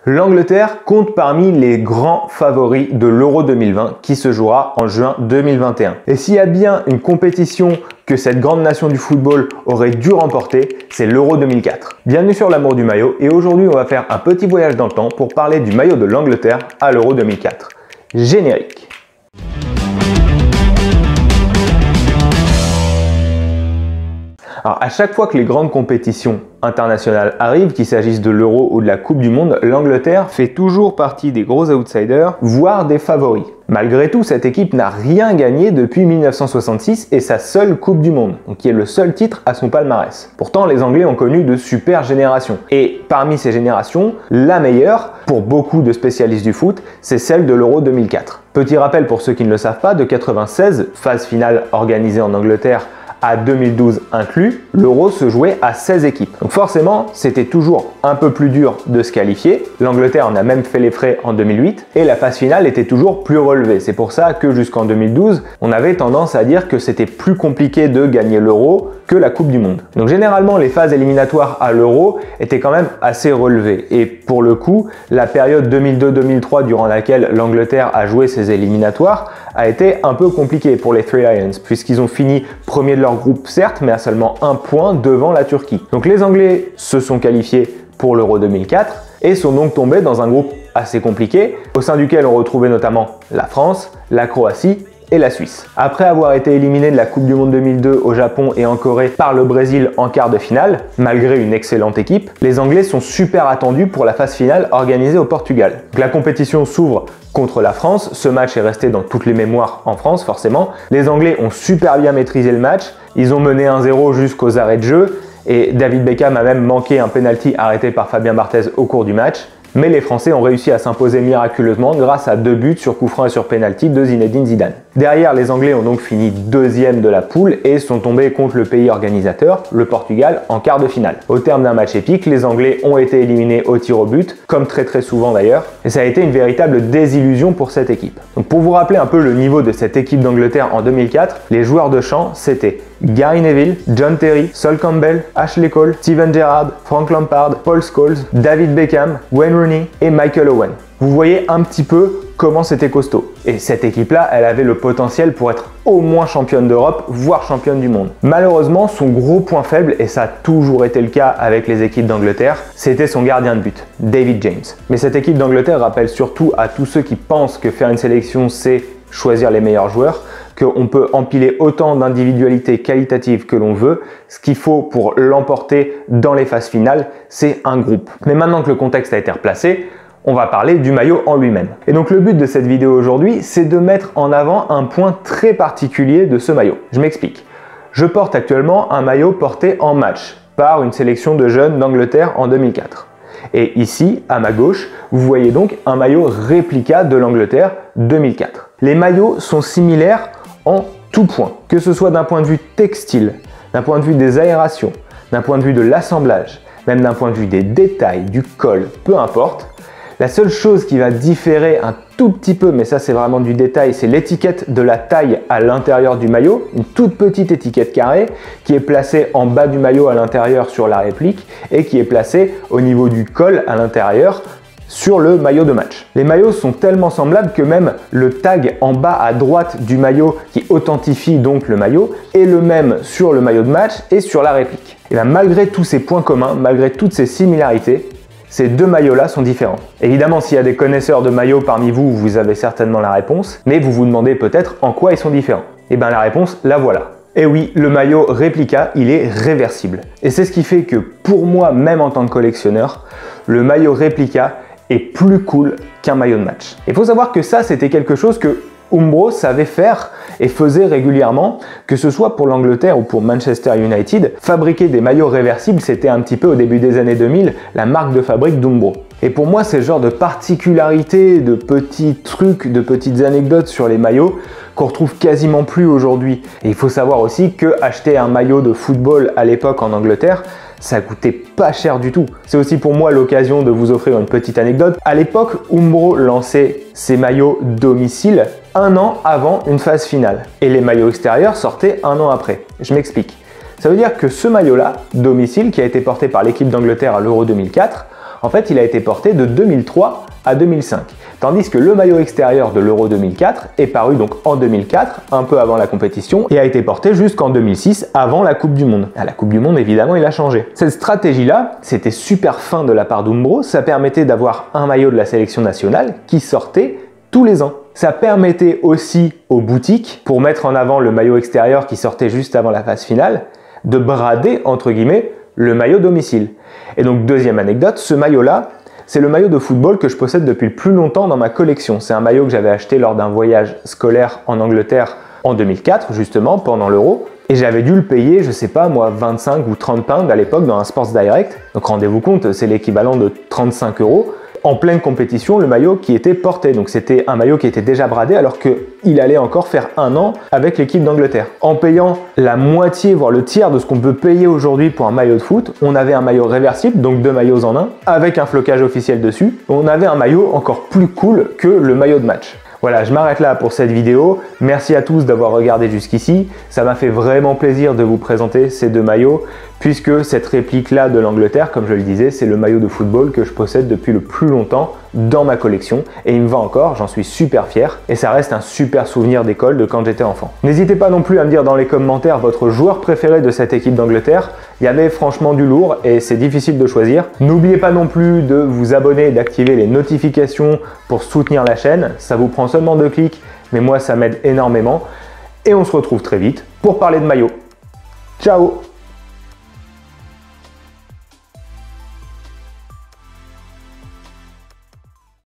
L'Angleterre compte parmi les grands favoris de l'Euro 2020 qui se jouera en juin 2021. Et s'il y a bien une compétition que cette grande nation du football aurait dû remporter, c'est l'Euro 2004. Bienvenue sur l'Amour du maillot et aujourd'hui on va faire un petit voyage dans le temps pour parler du maillot de l'Angleterre à l'Euro 2004. Générique. Alors, à chaque fois que les grandes compétitions internationales arrivent, qu'il s'agisse de l'Euro ou de la Coupe du Monde, l'Angleterre fait toujours partie des gros outsiders, voire des favoris. Malgré tout, cette équipe n'a rien gagné depuis 1966 et sa seule Coupe du Monde, qui est le seul titre à son palmarès. Pourtant, les Anglais ont connu de super générations. Et parmi ces générations, la meilleure, pour beaucoup de spécialistes du foot, c'est celle de l'Euro 2004. Petit rappel pour ceux qui ne le savent pas, de 96, phase finale organisée en Angleterre, à 2012 inclus, l'Euro se jouait à 16 équipes. Donc forcément, c'était toujours un peu plus dur de se qualifier. L'Angleterre en a même fait les frais en 2008 et la phase finale était toujours plus relevée. C'est pour ça que jusqu'en 2012, on avait tendance à dire que c'était plus compliqué de gagner l'Euro que la Coupe du Monde. Donc généralement, les phases éliminatoires à l'Euro étaient quand même assez relevées. Et pour le coup, la période 2002-2003 durant laquelle l'Angleterre a joué ses éliminatoires a été un peu compliquée pour les Three Lions puisqu'ils ont fini premier de leur groupe certes, mais à seulement un point devant la Turquie. Donc les Anglais se sont qualifiés pour l'Euro 2004 et sont donc tombés dans un groupe assez compliqué au sein duquel on retrouvait notamment la France, la Croatie et la Suisse. Après avoir été éliminé de la Coupe du Monde 2002 au Japon et en Corée par le Brésil en quart de finale, malgré une excellente équipe, les Anglais sont super attendus pour la phase finale organisée au Portugal. Donc la compétition s'ouvre contre la France, ce match est resté dans toutes les mémoires en France forcément. Les Anglais ont super bien maîtrisé le match, ils ont mené 1-0 jusqu'aux arrêts de jeu et David Beckham a même manqué un penalty arrêté par Fabien Barthez au cours du match. Mais les Français ont réussi à s'imposer miraculeusement grâce à 2 buts sur coup franc et sur penalty de Zinedine Zidane. Derrière, les Anglais ont donc fini deuxième de la poule et sont tombés contre le pays organisateur, le Portugal, en quart de finale. Au terme d'un match épique, les Anglais ont été éliminés au tir au but, comme très souvent d'ailleurs, et ça a été une véritable désillusion pour cette équipe. Donc pour vous rappeler un peu le niveau de cette équipe d'Angleterre en 2004, les joueurs de champ c'était Gary Neville, John Terry, Sol Campbell, Ashley Cole, Steven Gerrard, Frank Lampard, Paul Scholes, David Beckham, Wayne Rooney et Michael Owen. Vous voyez un petit peu comment c'était costaud. Et cette équipe-là, elle avait le potentiel pour être au moins championne d'Europe, voire championne du monde. Malheureusement, son gros point faible, et ça a toujours été le cas avec les équipes d'Angleterre, c'était son gardien de but, David James. Mais cette équipe d'Angleterre rappelle surtout à tous ceux qui pensent que faire une sélection, c'est choisir les meilleurs joueurs, qu'on peut empiler autant d'individualités qualitatives que l'on veut. Ce qu'il faut pour l'emporter dans les phases finales, c'est un groupe. Mais maintenant que le contexte a été replacé, on va parler du maillot en lui-même. Et donc le but de cette vidéo aujourd'hui, c'est de mettre en avant un point très particulier de ce maillot. Je m'explique. Je porte actuellement un maillot porté en match par une sélection de jeunes d'Angleterre en 2004. Et ici, à ma gauche, vous voyez donc un maillot réplica de l'Angleterre 2004. Les maillots sont similaires en tout point, que ce soit d'un point de vue textile, d'un point de vue des aérations, d'un point de vue de l'assemblage, même d'un point de vue des détails, du col, peu importe. La seule chose qui va différer un tout petit peu, mais ça c'est vraiment du détail, c'est l'étiquette de la taille à l'intérieur du maillot, une toute petite étiquette carrée qui est placée en bas du maillot à l'intérieur sur la réplique et qui est placée au niveau du col à l'intérieur sur le maillot de match. Les maillots sont tellement semblables que même le tag en bas à droite du maillot qui authentifie donc le maillot est le même sur le maillot de match et sur la réplique. Et bien malgré tous ces points communs, malgré toutes ces similarités, ces deux maillots-là sont différents. Évidemment, s'il y a des connaisseurs de maillots parmi vous, vous avez certainement la réponse, mais vous vous demandez peut-être en quoi ils sont différents. Et bien la réponse, la voilà. Et oui, le maillot réplica, il est réversible. Et c'est ce qui fait que pour moi, même en tant que collectionneur, le maillot réplica est plus cool qu'un maillot de match. Il faut savoir que ça, c'était quelque chose que Umbro savait faire et faisait régulièrement, que ce soit pour l'Angleterre ou pour Manchester United. Fabriquer des maillots réversibles, c'était un petit peu au début des années 2000 la marque de fabrique d'Umbro. Et pour moi, c'est le genre de particularités, de petits trucs, de petites anecdotes sur les maillots qu'on retrouve quasiment plus aujourd'hui. Et il faut savoir aussi que acheter un maillot de football à l'époque en Angleterre, ça coûtait pas cher du tout. C'est aussi pour moi l'occasion de vous offrir une petite anecdote. À l'époque, Umbro lançait ses maillots domicile 1 an avant une phase finale. Et les maillots extérieurs sortaient 1 an après. Je m'explique. Ça veut dire que ce maillot-là, domicile, qui a été porté par l'équipe d'Angleterre à l'Euro 2004, En fait, il a été porté de 2003 à 2005. Tandis que le maillot extérieur de l'Euro 2004 est paru donc en 2004, un peu avant la compétition, et a été porté jusqu'en 2006, avant la Coupe du Monde. À la Coupe du Monde, évidemment, il a changé. Cette stratégie-là, c'était super fin de la part d'Umbro, ça permettait d'avoir un maillot de la sélection nationale qui sortait tous les ans. Ça permettait aussi aux boutiques, pour mettre en avant le maillot extérieur qui sortait juste avant la phase finale, de brader, entre guillemets, le maillot domicile. Et donc, deuxième anecdote, ce maillot-là, c'est le maillot de football que je possède depuis le plus longtemps dans ma collection. C'est un maillot que j'avais acheté lors d'un voyage scolaire en Angleterre en 2004, justement, pendant l'Euro. Et j'avais dû le payer, je sais pas moi, 25 ou 30 pounds à l'époque dans un Sports Direct. Donc rendez-vous compte, c'est l'équivalent de 35 €. En pleine compétition, le maillot qui était porté. Donc c'était un maillot qui était déjà bradé alors qu'il allait encore faire un an avec l'équipe d'Angleterre. En payant la moitié, voire le tiers de ce qu'on peut payer aujourd'hui pour un maillot de foot, on avait un maillot réversible, donc 2 maillots en un, avec un flocage officiel dessus. On avait un maillot encore plus cool que le maillot de match. Voilà, je m'arrête là pour cette vidéo. Merci à tous d'avoir regardé jusqu'ici. Ça m'a fait vraiment plaisir de vous présenter ces deux maillots, puisque cette réplique-là de l'Angleterre, comme je le disais, c'est le maillot de football que je possède depuis le plus longtemps dans ma collection. Et il me va encore, j'en suis super fier. Et ça reste un super souvenir d'école de quand j'étais enfant. N'hésitez pas non plus à me dire dans les commentaires votre joueur préféré de cette équipe d'Angleterre. Il y avait franchement du lourd et c'est difficile de choisir. N'oubliez pas non plus de vous abonner et d'activer les notifications pour soutenir la chaîne. Ça vous prend seulement 2 clics, mais moi ça m'aide énormément. Et on se retrouve très vite pour parler de maillot. Ciao!